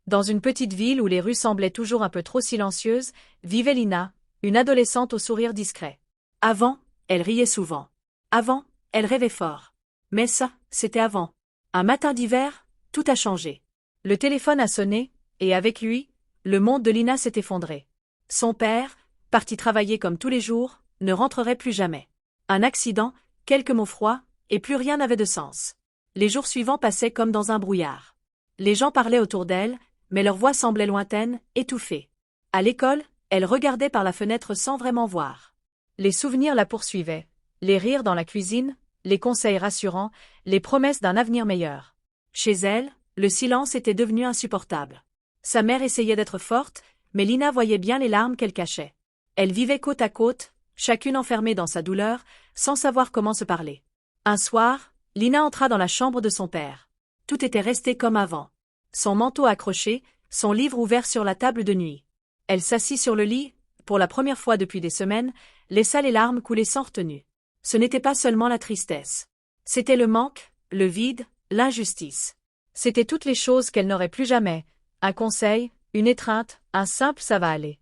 Dans une petite ville où les rues semblaient toujours un peu trop silencieuses, vivait Lina, une adolescente au sourire discret. Avant, elle riait souvent. Avant, elle rêvait fort. Mais ça, c'était avant. Un matin d'hiver, tout a changé. Le téléphone a sonné, et avec lui, le monde de Lina s'est effondré. Son père, parti travailler comme tous les jours, ne rentrerait plus jamais. Un accident, quelques mots froids, et plus rien n'avait de sens. Les jours suivants passaient comme dans un brouillard. Les gens parlaient autour d'elle, mais leur voix semblait lointaine, étouffée. À l'école, elle regardait par la fenêtre sans vraiment voir. Les souvenirs la poursuivaient. Les rires dans la cuisine, les conseils rassurants, les promesses d'un avenir meilleur. Chez elle, le silence était devenu insupportable. Sa mère essayait d'être forte, mais Lina voyait bien les larmes qu'elle cachait. Elle vivait côte à côte, chacune enfermée dans sa douleur, sans savoir comment se parler. Un soir, Lina entra dans la chambre de son père. Tout était resté comme avant. Son manteau accroché, son livre ouvert sur la table de nuit. Elle s'assit sur le lit, pour la première fois depuis des semaines, laissa les larmes couler sans retenue. Ce n'était pas seulement la tristesse. C'était le manque, le vide, l'injustice. C'était toutes les choses qu'elle n'aurait plus jamais. Un conseil, une étreinte, un simple ça va aller.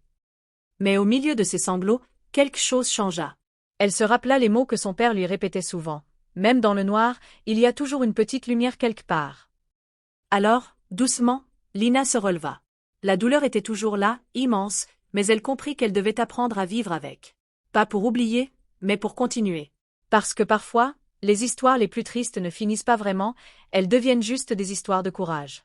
Mais au milieu de ses sanglots, quelque chose changea. Elle se rappela les mots que son père lui répétait souvent. Même dans le noir, il y a toujours une petite lumière quelque part. Alors, doucement, Lina se releva. La douleur était toujours là, immense, mais elle comprit qu'elle devait apprendre à vivre avec. Pas pour oublier, mais pour continuer. Parce que parfois, les histoires les plus tristes ne finissent pas vraiment, elles deviennent juste des histoires de courage.